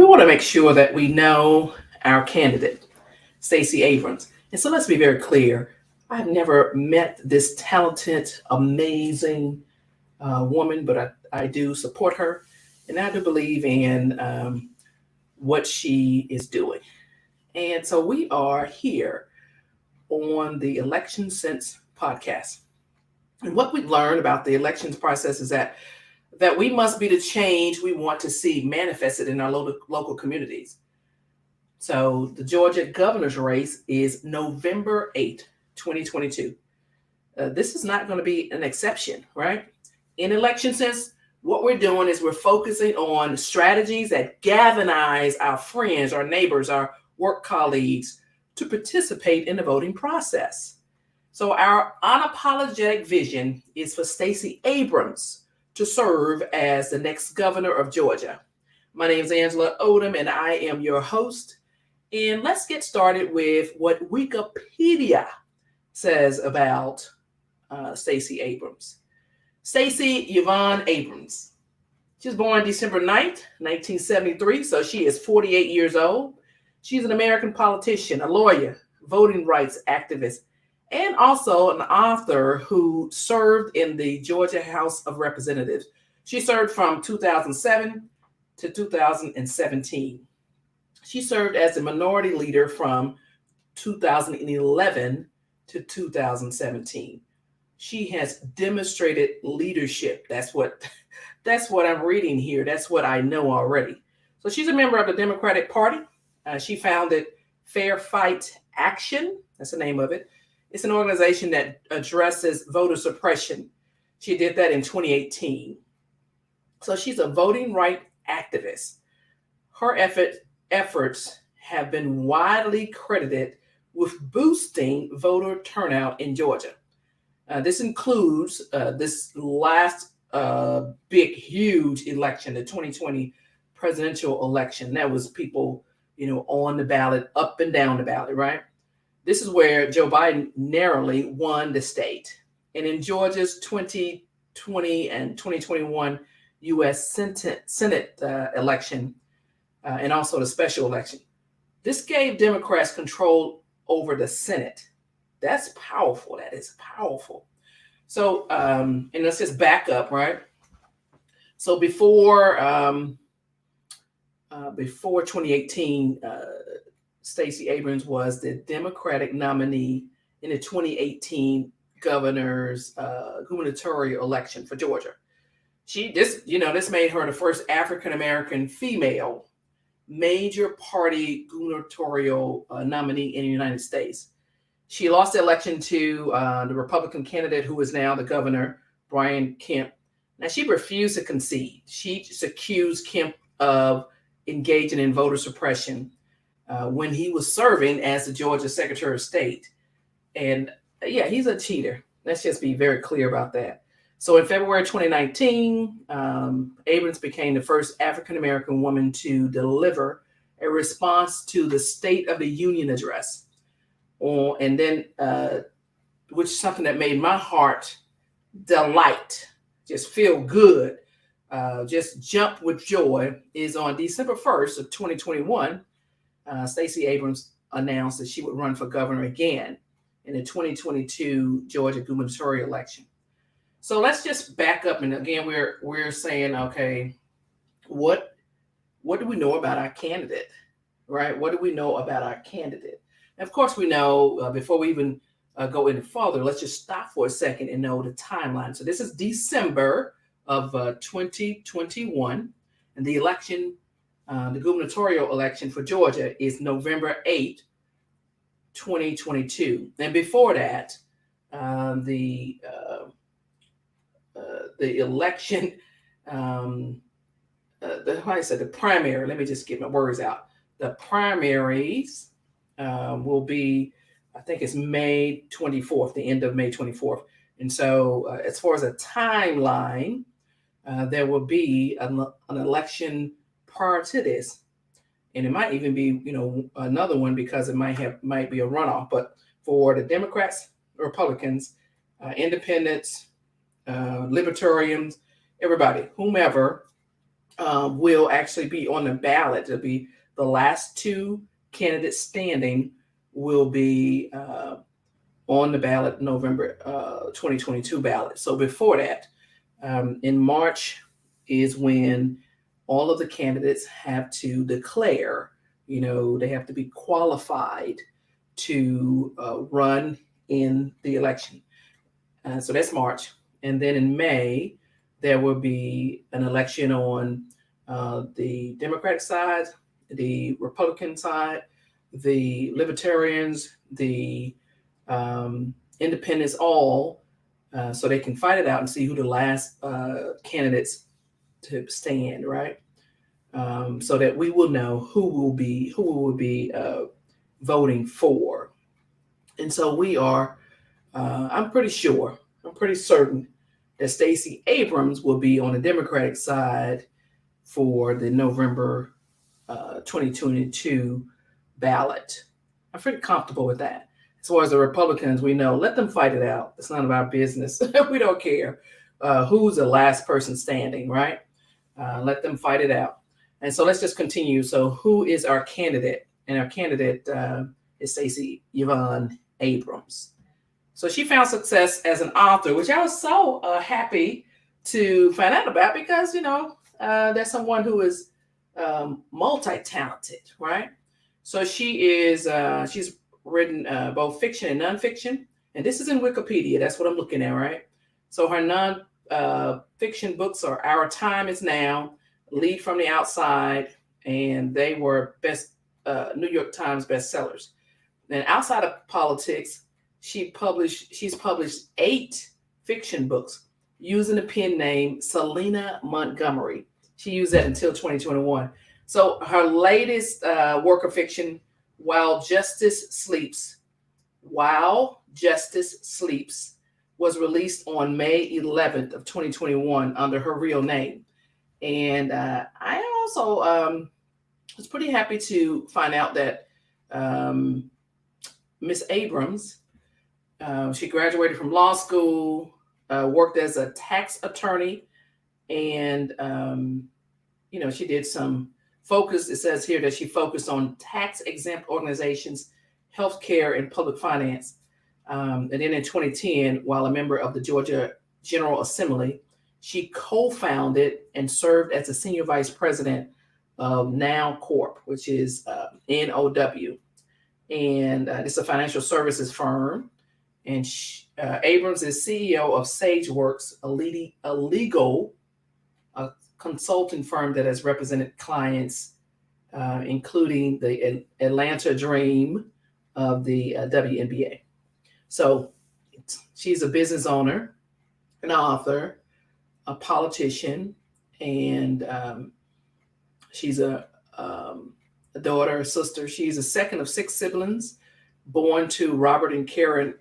we want to make sure that we know our candidate, Stacey Abrams. And so let's be very clear. I've never met this talented, amazing woman, but I do support her. And I do believe in what she is doing. And so we are here on the Election Sense podcast. And what we've learned about the elections process is that we must be the change we want to see manifested in our local communities. So the Georgia governor's race is November 8th, 2022. This is not going to be an exception, right? In election sense, what we're doing is we're focusing on strategies that galvanize our friends, our neighbors, our work colleagues to participate in the voting process. So our unapologetic vision is for Stacey Abrams to serve as the next governor of Georgia. My name is Angela Odom, and I am your host. And let's get started with what Wikipedia says about Stacey Abrams. Stacey Yvonne Abrams. She was born December 9th, 1973, so she is 48 years old. She's an American politician, a lawyer, voting rights activist, and also an author who served in the Georgia House of Representatives. She served from 2007 to 2017. She served as a minority leader from 2011 to 2017. She has demonstrated leadership. That's what I'm reading here. That's what I know already. So she's a member of the Democratic Party. She founded Fair Fight Action. That's the name of it. It's an organization that addresses voter suppression. She did that in 2018. So she's a voting rights activist. Her efforts have been widely credited with boosting voter turnout in Georgia. This includes this last big, huge election, the 2020 presidential election. That was people, on the ballot, up and down the ballot, right? This is where Joe Biden narrowly won the state. And in Georgia's 2020 and 2021 U.S. Senate election, and also the special election, this gave Democrats control over the Senate. That's powerful. That is powerful. So, and let's just back up, right? So before 2018, Stacey Abrams was the Democratic nominee in the 2018 governor's gubernatorial election for Georgia. This made her the first African-American female major party gubernatorial nominee in the United States. She lost the election to the Republican candidate who is now the governor, Brian Kemp. Now, she refused to concede. She just accused Kemp of engaging in voter suppression when he was serving as the Georgia Secretary of State. And yeah, he's a cheater. Let's just be very clear about that. So in February 2019, Abrams became the first African-American woman to deliver a response to the State of the Union address. And then, which is something that made my heart delight, just feel good, just jump with joy, is on December 1st of 2021, Stacey Abrams announced that she would run for governor again in the 2022 Georgia gubernatorial election. So let's just back up, and again, we're saying, okay, what do we know about our candidate, right? What do we know about our candidate? And of course, we know before we even go any further, let's just stop for a second and know the timeline. So this is December of 2021, and the election, the gubernatorial election for Georgia is November 8th, 2022. And before that, the election, the primary, let me just get my words out. The primaries will be, I think it's May 24th, the end of May 24th. And so as far as a timeline, there will be an election prior to this. And it might even be, another one because it might be a runoff. But for the Democrats, Republicans, independents, libertarians, everybody, whomever, will actually be on the ballot. It'll be the last two candidates standing will be on the ballot, November 2022 ballot. So before that, in March is when all of the candidates have to declare, they have to be qualified to run in the election. So that's March. And then in May, there will be an election on the Democratic side, the Republican side, the Libertarians, the Independents, all, so they can fight it out and see who the last candidates to stand, right? So that we will know who will be voting for. And so we are, I'm pretty certain that Stacey Abrams will be on the Democratic side for the November 2022 ballot. I'm pretty comfortable with that. As far as the Republicans, we know, let them fight it out. It's none of our business. We don't care who's the last person standing, right? Let them fight it out. And so let's just continue. So who is our candidate? And our candidate is Stacey Yvonne Abrams. So she found success as an author, which I was so happy to find out about because, there's someone who is multi-talented, right? So she's written both fiction and nonfiction. And this is in Wikipedia. That's what I'm looking at, right? So her non-fiction books are Our Time Is Now, Lead from the Outside, and they were New York Times bestsellers. And outside of politics, she's published 8 fiction books using the pen name Selena Montgomery. She used that until 2021. So her latest work of fiction, While Justice Sleeps, was released on May 11th of 2021 under her real name. And I also was pretty happy to find out that Miss Abrams, she graduated from law school, worked as a tax attorney, and she did some focus. It says here that she focused on tax-exempt organizations, healthcare, and public finance. And then in 2010, while a member of the Georgia General Assembly, she co-founded and served as the senior vice president of Now Corp, which is NOW. And it's a financial services firm. And Abrams is CEO of SageWorks, a legal consulting firm that has represented clients, including the Atlanta Dream of the WNBA. So she's a business owner, an author, a politician, and she's a daughter, a sister. She's a second of 6 siblings born to Robert and Karen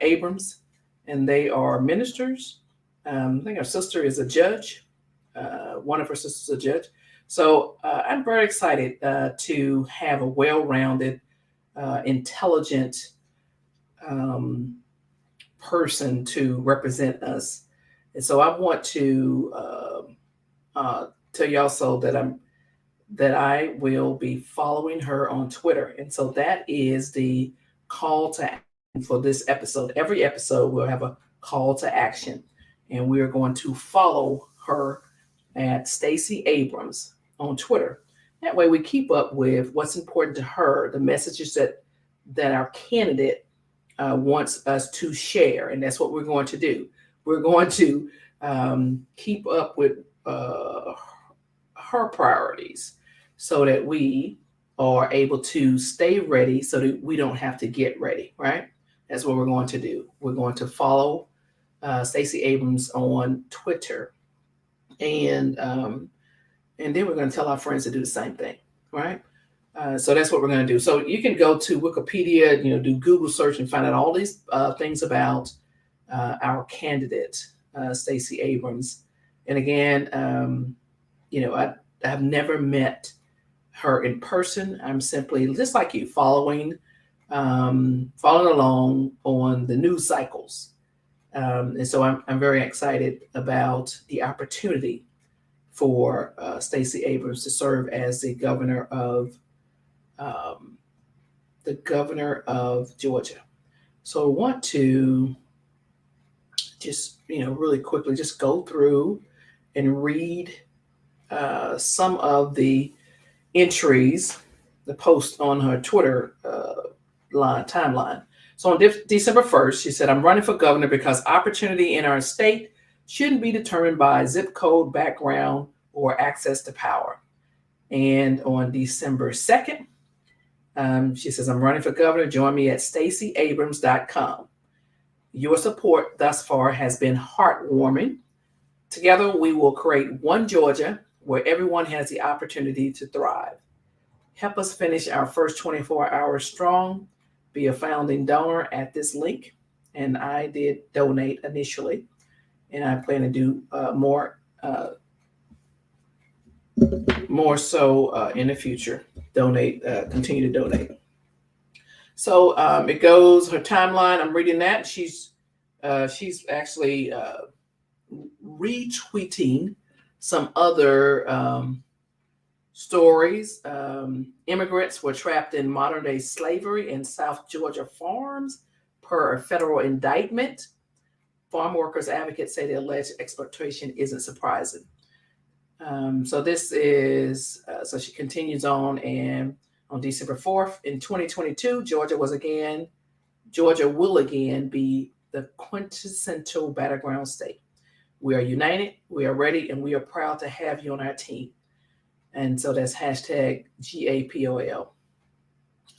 Abrams, and they are ministers. I think her sister is a judge. One of her sisters is a judge. So I'm very excited to have a well-rounded, intelligent person to represent us. And so I want to tell y'all so that I will be following her on Twitter. And so that is the call to action for this episode. Every episode will have a call to action, and we're going to follow her at Stacey Abrams on Twitter. That way we keep up with what's important to her, the messages that our candidate wants us to share. And that's what we're going to do. We're going to keep up with her priorities so that we are able to stay ready so that we don't have to get ready, right? That's what we're going to do. We're going to follow Stacey Abrams on Twitter. And then we're going to tell our friends to do the same thing, right? So that's what we're going to do. So you can go to Wikipedia, do Google search and find out all these things about our candidate, Stacey Abrams. And again, I have never met her in person. I'm simply just like you, following along on the news cycles. And so I'm very excited about the opportunity for Stacey Abrams to serve as the governor of Georgia. So I want to just, really quickly just go through and read some of the entries, the post on her Twitter timeline. So on December 1st, she said, "I'm running for governor because opportunity in our state shouldn't be determined by zip code, background, or access to power." And on December 2nd, she says, "I'm running for governor. Join me at StaceyAbrams.com. Your support thus far has been heartwarming. Together, we will create one Georgia where everyone has the opportunity to thrive. Help us finish our first 24 hours strong. Be a founding donor at this link." And I did donate initially, and I plan to do more so in the future. Continue to donate. So it goes, her timeline, I'm reading that. She's actually retweeting some other stories. Immigrants were trapped in modern day slavery in South Georgia farms per a federal indictment. Farm workers advocates say the alleged exploitation isn't surprising. So this is, so she continues on, and on December 4th, in 2022, Georgia will again be the quintessential battleground state. We are united, we are ready, and we are proud to have you on our team. And so that's hashtag GAPOL.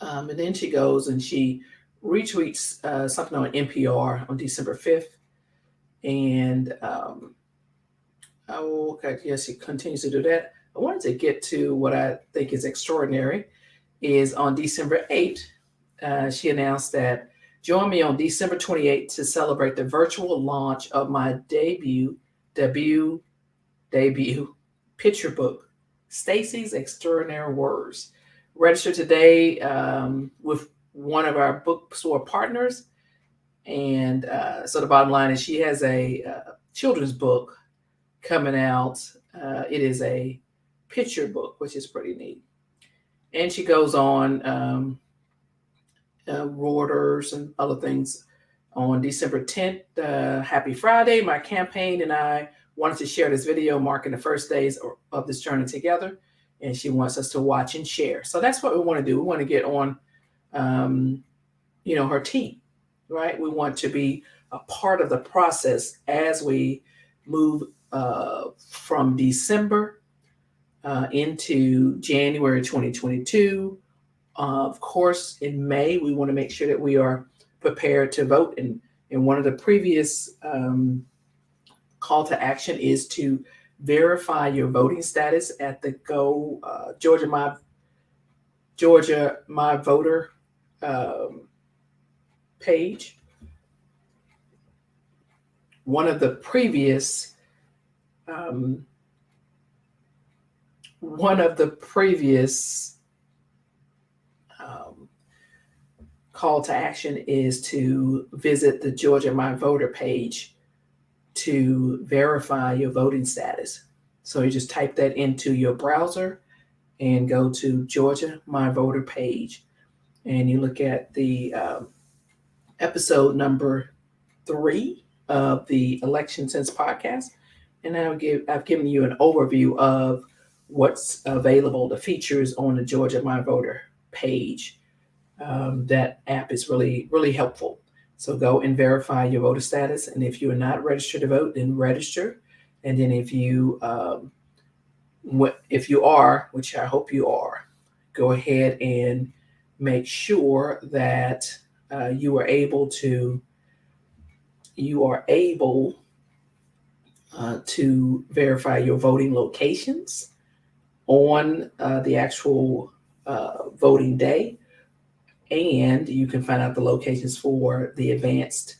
And then she goes and she retweets something on NPR on December 5th. And she continues to do that. I wanted to get to what I think is extraordinary is on December 8th, she announced that, "Join me on December 28th to celebrate the virtual launch of my debut picture book, Stacey's Extraordinary Words. Register today with one of our bookstore partners." And so the bottom line is she has a children's book coming out. It is a picture book, which is pretty neat. And she goes on Reuters and other things. On December 10th, happy Friday. My campaign and I wanted to share this video marking the first days of this journey together. And she wants us to watch and share. So that's what we want to do. We want to get on, her team, right? We want to be a part of the process as we move from December into January 2022. Of course, in May, we want to make sure that we are prepared to vote. And one of the previous call to action is to verify your voting status at the Georgia My Voter page. One of the previous call to action is to visit the Georgia My Voter page to verify your voting status. So you just type that into your browser and go to Georgia My Voter page, and you look at the episode number 3 of the Election Sense podcast. And I've given you an overview of what's available, the features on the Georgia My Voter page. That app is really, really helpful. So go and verify your voter status. And if you are not registered to vote, then register. And then if you are, which I hope you are, go ahead and make sure that you are able to verify your voting locations on the actual voting day. And you can find out the locations for the advanced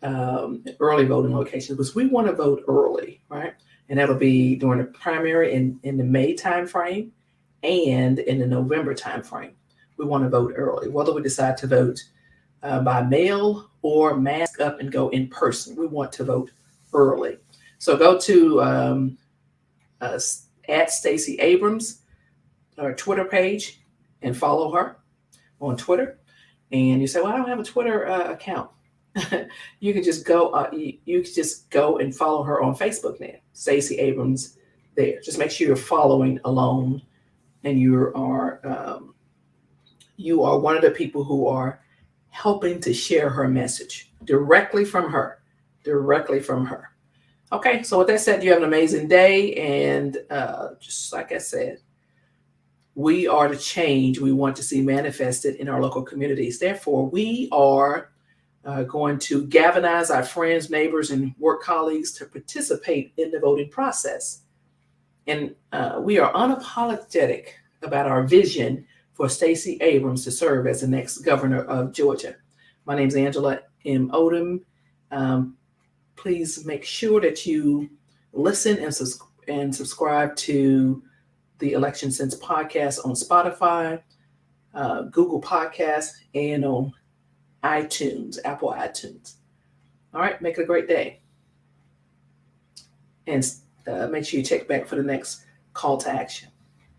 early voting locations, because we want to vote early, right? And that'll be during the primary in the May timeframe and in the November timeframe. We want to vote early, whether we decide to vote by mail or mask up and go in person. We want to vote early. So go to at Stacey Abrams, her Twitter page, and follow her on Twitter. And you say, well, I don't have a Twitter account. You can just go. You can just go and follow her on Facebook now, Stacey Abrams. There, just make sure you're following along, and you are one of the people who are helping to share her message directly from her. Okay, so with that said, you have an amazing day, and just like I said, we are the change we want to see manifested in our local communities. Therefore, we are going to galvanize our friends, neighbors, and work colleagues to participate in the voting process. And we are unapologetic about our vision for Stacey Abrams to serve as the next governor of Georgia. My name is Angela M. Odom. Please make sure that you listen and subscribe to the Election Sense podcast on Spotify, Google Podcasts, and on iTunes, Apple iTunes. All right, make it a great day. And make sure you check back for the next call to action.